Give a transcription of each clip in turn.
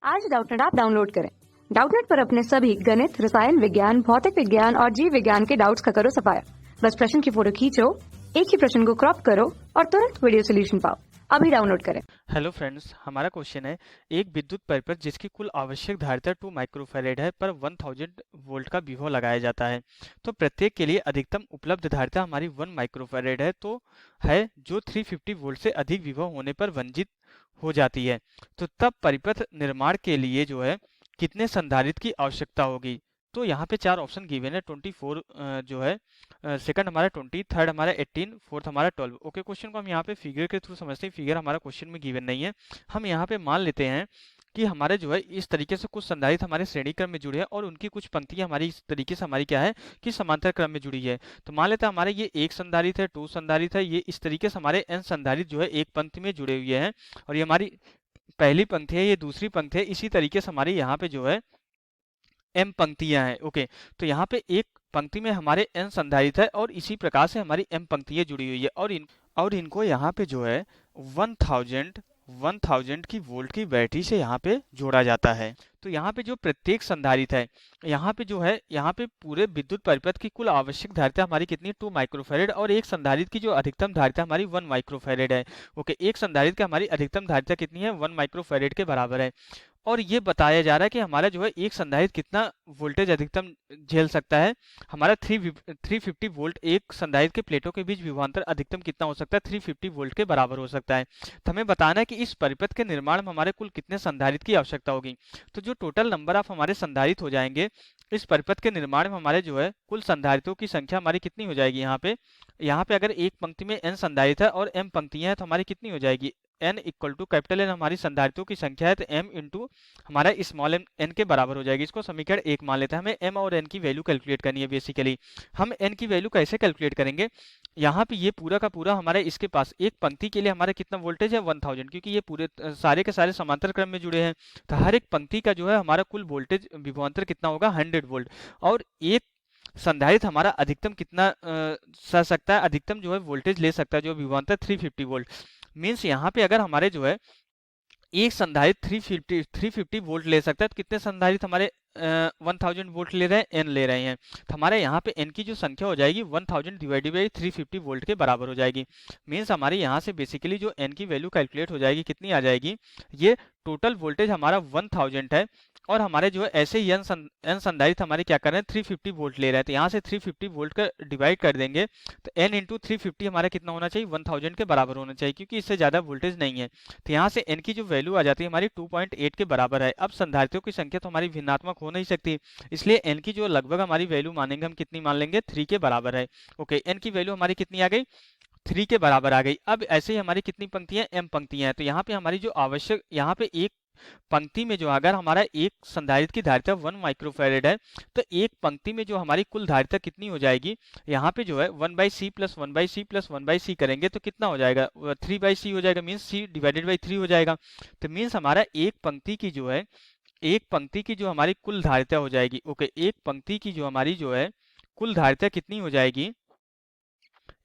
आज Doubtnut app download करें। Doubtnut पर अपने सभी गणित, रसायन विज्ञान, भौतिक विज्ञान और जीव विज्ञान के डाउट्स का करो सफाया। बस प्रश्न की फोटो खींचो, एक ही प्रश्न को क्रॉप करो और तुरंत वीडियो सोल्यूशन पाओ। अभी डाउनलोड करें। हेलो फ्रेंड्स, हमारा क्वेश्चन है एक विद्युत परिपथ जिसकी कुल आवश्यक धारिता 2 माइक्रोफैरेड है पर 1000 वोल्ट का विभव लगाया जाता है। तो प्रत्येक के लिए अधिकतम उपलब्ध धारिता हमारी 1 माइक्रोफैरेड है तो है जो 350 वोल्ट से अधिक विभव होने पर वंचित हो जाती है। तो तब परिपथ निर्माण के लिए जो है कितने संधारित्र की आवश्यकता होगी। तो यहाँ पे चार ऑप्शन गिवन है। 24 जो है सेकंड हमारा 20, थर्ड हमारा 18, फोर्थ हमारा 12। ओके, क्वेश्चन को हम यहाँ पे फिगर के थ्रू समझते हैं। फिगर हमारा क्वेश्चन में गिवन नहीं है। हम यहाँ पे मान लेते हैं कि हमारे जो है इस तरीके से कुछ संधारित्र हमारे श्रेणी क्रम में जुड़े हैं और उनकी कुछ पंक्तियां हमारी इस तरीके से हमारी क्या है कि समांतर क्रम में जुड़ी है। तो मान लेते हैं हमारे ये एक संधारित्र है, 2 संधारित्र है, ये इस तरीके से हमारे n संधारित्र जो है एक पंक्ति में जुड़े हुए हैं और ये हमारी पहली पंक्ति है, ये दूसरी पंक्ति है। इसी तरीके से हमारे यहाँ पे जो है m पंक्तियां हैं। ओके, तो यहाँ पे एक पंक्ति में हमारे n संधारित्र है और इसी प्रकार से हमारी m पंक्तियां जुड़ी हुई है और इनको यहाँ पे जो है 1000 की वोल्ट की बैटरी से यहाँ पे जोड़ा जाता है। तो यहाँ पे जो प्रत्येक संधारित्र है, यहाँ पे जो है यहाँ पे पूरे विद्युत परिपथ की कुल आवश्यक धारिता हमारी कितनी 2 माइक्रोफैरेड और एक संधारित्र की जो अधिकतम धारिता हमारी 1 माइक्रोफैरेड है। ओके, एक संधारित्र की हमारी अधिकतम धारिता कितनी है, 1 माइक्रोफैरेड के बराबर है। और ये बताया जा रहा है कि हमारा जो है एक संधारित्र कितना वोल्टेज अधिकतम झेल सकता है। हमारा 350 वोल्ट एक संधारित्र के प्लेटों के बीच विभवांतर अधिकतम कितना हो सकता है, 350 वोल्ट के बराबर हो सकता है। तो हमें बताना है कि इस परिपथ के निर्माण में हमारे कुल कितने संधारित्र की आवश्यकता होगी। तो जो टोटल नंबर ऑफ हमारे संधारित्र हो जाएंगे इस परिपथ के निर्माण में हमारे जो है कुल संधारित्रों की संख्या हमारी कितनी हो जाएगी। यहाँ पे अगर एक पंक्ति में n संधारित्र है और m पंक्तियां हैं तो हमारी कितनी हो जाएगी, n equal to capital N हमारी संधारित्रों की संख्या है तो m इंटू हमारा स्मॉल n के बराबर हो जाएगी। इसको समीकरण 1 मान लेते हैं। हमें m और n की वैल्यू कैलकुलेट करनी है। बेसिकली हम n की वैल्यू कैसे कैलकुलेट करेंगे, यहाँ पे ये पूरा का पूरा हमारे इसके पास एक पंक्ति के लिए हमारा कितना वोल्टेज है 1000, क्योंकि ये पूरे सारे के सारे समांतर क्रम में जुड़े हैं। तो हर एक पंक्ति का जो है हमारा कुल वोल्टेज विभवांतर कितना होगा 100 वोल्ट। और एक संधारित्र हमारा अधिकतम कितना सह सकता है, अधिकतम जो है वोल्टेज ले सकता है जो विभवांतर 350 वोल्ट। मीन्स यहाँ पे अगर हमारे जो है एक संधारित्र 350 वोल्ट ले सकता है तो कितने संधारित्र हमारे 1000 वोल्ट ले रहे हैं, n ले रहे हैं। तो हमारे यहाँ पे n की जो संख्या हो जाएगी 1000 डिवाइडेड बाई 350 वोल्ट के बराबर हो जाएगी। मीन्स हमारे यहाँ से बेसिकली जो n की वैल्यू कैलकुलेट हो जाएगी कितनी आ जाएगी, ये टोटल वोल्टेज हमारा 1000 है और हमारे जो है ऐसे ही n संधारित्र हमारे क्या कर रहे हैं 350 वोल्ट ले रहे हैं। तो यहाँ से 350 वोल्ट का डिवाइड कर देंगे तो n इंटू 350 हमारा कितना होना चाहिए, 1000 के बराबर होना चाहिए, क्योंकि इससे ज़्यादा वोल्टेज नहीं है। तो यहाँ से n की जो वैल्यू आ जाती है हमारी 2.8 के बराबर है। अब संधारित्रों की संख्या तो हमारी भिन्नात्मक हो नहीं सकती, इसलिए n की जो लगभग हमारी वैल्यू मानेंगे हम कितनी मान लेंगे, 3 के बराबर है। ओके, n की वैल्यू हमारी कितनी आ गई, 3 के बराबर आ गई। अब ऐसे ही हमारी कितनी पंक्तियां, m पंक्तियां हैं। तो यहाँ पे हमारी जो आवश्यक, यहाँ पे एक पंक्ति में जो अगर हमारा एक संधारित्र की धारिता 1 माइक्रोफैरेड है तो एक पंक्ति में जो हमारी कुल धारिता कितनी हो जाएगी, यहाँ पे जो है 1/c plus 1/c plus 1/c करेंगे तो कितना हो जाएगा, 3/c हो जाएगा। मीन्स c डिवाइडेड बाई 3 हो जाएगा। तो मीन्स हमारा एक पंक्ति की जो है, एक पंक्ति की जो हमारी कुल धारिता हो जाएगी। ओके, एक पंक्ति की जो हमारी जो है कुल धारिता कितनी हो जाएगी,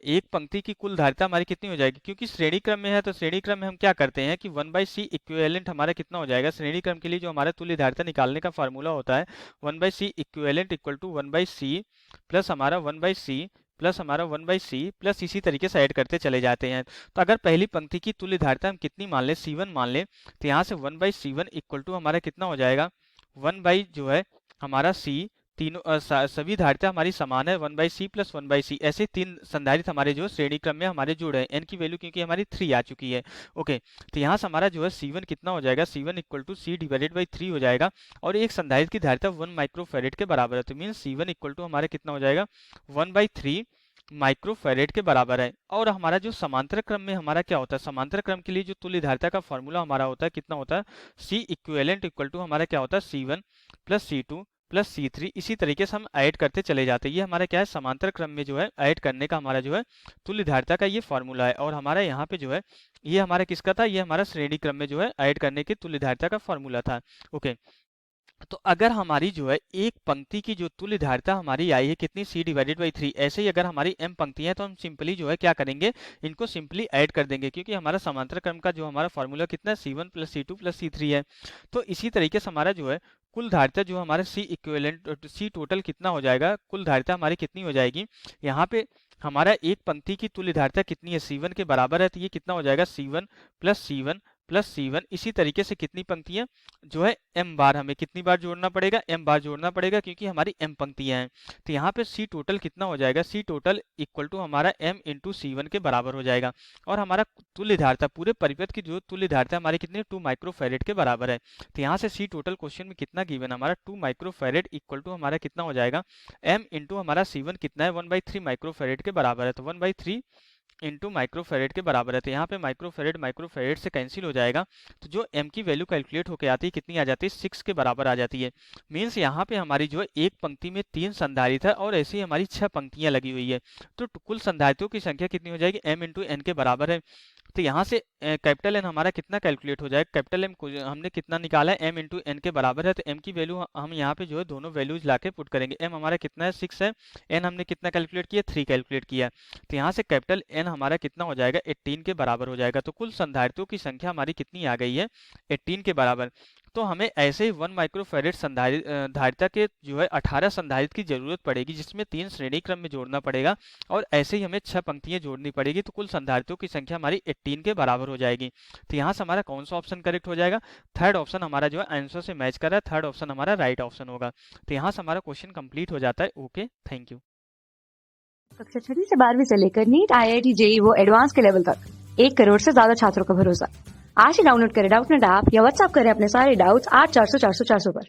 एक पंक्ति की कुल धारिता हमारी कितनी हो जाएगी, क्योंकि श्रेणी क्रम में है तो श्रेणी क्रम में हम क्या करते हैं कि 1/c इक्विवेलेंट हमारा कितना हो जाएगा, श्रेणी क्रम के लिए जो हमारा तुल्य धारिता निकालने का फार्मूला होता है 1/c equivalent equal to 1/c plus हमारा 1/c प्लस हमारा 1/c प्लस इसी तरीके से ऐड करते चले जाते हैं। तो अगर पहली पंक्ति की तुल्य धारिता हम कितनी मान लें, C1 मान लें, तो यहाँ से 1/c1 इक्वल टू हमारा कितना हो जाएगा, 1 बाई जो है हमारा c, तीनों सभी धारिता हमारी समान है 1/c प्लस 1/c। ऐसे तीन संधारित्र हमारे जो श्रेणी क्रम में हमारे जुड़े हैं। n की वैल्यू क्योंकि हमारी 3 आ चुकी है। ओके, तो यहाँ से हमारा जो है C1 कितना हो जाएगा, C1 equal to c divided by 3 हो जाएगा और एक संधारित्र की धारिता 1 माइक्रोफैरेड के बराबर है। तो मीन C1 इक्वल टू हमारा कितना हो जाएगा 1/3 माइक्रोफैरेड के बराबर है। और हमारा जो समांतर क्रम में हमारा क्या होता है, समांतर क्रम के लिए जो तुल्य धारिता का फॉर्मूला हमारा होता है कितना होता है, C इक्विवेलेंट इक्वल टू हमारा क्या होता है C1 plus C2 plus C3। इसी तरीके से हम ऐड करते चले जाते हैं। ये हमारा क्या है, समांतर क्रम में जो है ऐड करने का हमारा जो है तुल्य धारिता का ये फॉर्मूला है। और हमारा यहाँ पे जो है ये हमारा किसका था, ये हमारा श्रेणी क्रम में जो है ऐड करने के तुल्य धारिता का फॉर्मूला था। ओके, तो अगर हमारी जो है एक पंक्ति की जो तुल्य धारिता हमारी आई है कितनी, C/3, ऐसे ही अगर हमारी m पंक्तियां हैं तो हम सिंपली जो है क्या करेंगे, इनको सिंपली ऐड कर देंगे, क्योंकि हमारा समांतर क्रम का जो हमारा फॉर्मूला कितना है, C1 + C2 + C3 है। तो इसी तरीके से हमारा जो है कुल धारिता जो हमारा C टोटल कितना हो जाएगा, कुल धारिता हमारी कितनी हो जाएगी, यहाँ पे हमारा एक पंक्ति की तुल्य धारिता कितनी है, C1 के बराबर है, तो ये कितना हो जाएगा, C1 + C1 + C1। इसी तरीके से कितनी पंक्तियां जो है m बार, हमें कितनी बार जोड़ना पड़ेगा, m बार जोड़ना पड़ेगा, क्योंकि हमारी m पंक्तियां हैं। तो यहाँ पे C टोटल कितना हो जाएगा, C टोटल इक्वल टू हमारा m × C1 के बराबर हो जाएगा। और हमारा तुल्य धारिता, पूरे परिपथ की जो तुल्य धारिता हमारी कितनी, 2 माइक्रोफैरेड के बराबर है। तो यहाँ से C टोटल क्वेश्चन में कितना गिवन हमारा, 2 माइक्रोफैरेड इक्वल टू हमारा कितना हो जाएगा, m × हमारा C1 कितना है, 1/3 माइक्रोफैरेड के बराबर है। तो 1/3 इंटू माइक्रोफेरेड के बराबर है। तो यहाँ पे माइक्रोफेरेड से कैंसिल हो जाएगा, तो जो m की वैल्यू कैलकुलेट होके आती है कितनी आ जाती है, 6 के बराबर आ जाती है। मीन्स यहाँ पे हमारी जो है एक पंक्ति में 3 संधारित्र है और ऐसे ही हमारी 6 पंक्तियां लगी हुई है। तो कुल संधारित्रों की संख्या कितनी हो जाएगी, m × n के बराबर है। तो यहाँ से कैपिटल N हमारा कितना कैलकुलेट हो जाएगा, कैपिटल M को हमने कितना निकाला है, m × n के बराबर है। तो m की वैल्यू हम यहाँ पे जो है दोनों वैल्यूज लाके पुट करेंगे। m हमारा कितना है, 6 है, n हमने कितना कैलकुलेट किया, 3 कैलकुलेट किया। तो यहाँ से कैपिटल N हमारा कितना हो जाएगा, 18 के बराबर हो जाएगा। तो कुल संधारित्रों की संख्या हमारी कितनी आ गई है, 18 के बराबर। तो हमें ऐसे ही 1 माइक्रोफैरेड धारिता के जो है 18 संधारित्र की जरूरत पड़ेगी, जिसमें 3 श्रेणी क्रम में जोड़ना पड़ेगा और ऐसे ही हमें 6 पंक्तियां जोड़नी पड़ेगी। तो कुल संधारित्रों की संख्या हमारी 18 के बराबर हो जाएगी। तो यहाँ से हमारा कौन सा ऑप्शन करेक्ट हो जाएगा, थर्ड ऑप्शन हमारा जो है आंसर से मैच कर रहा है, थर्ड ऑप्शन हमारा राइट ऑप्शन होगा। तो यहाँ से हमारा क्वेश्चन कंप्लीट हो जाता है। Okay, thank you. कक्षा 6वीं से 12वीं से लेकर नीट, IIT, JEE वो एडवांस के लेवल तक 1 करोड़ से ज्यादा छात्रों का भरोसा। आज ही डाउनलोड करें डाउटनेट ऐप या व्हाट्सएप करें अपने सारे डाउट्स 8400 400 400 पर।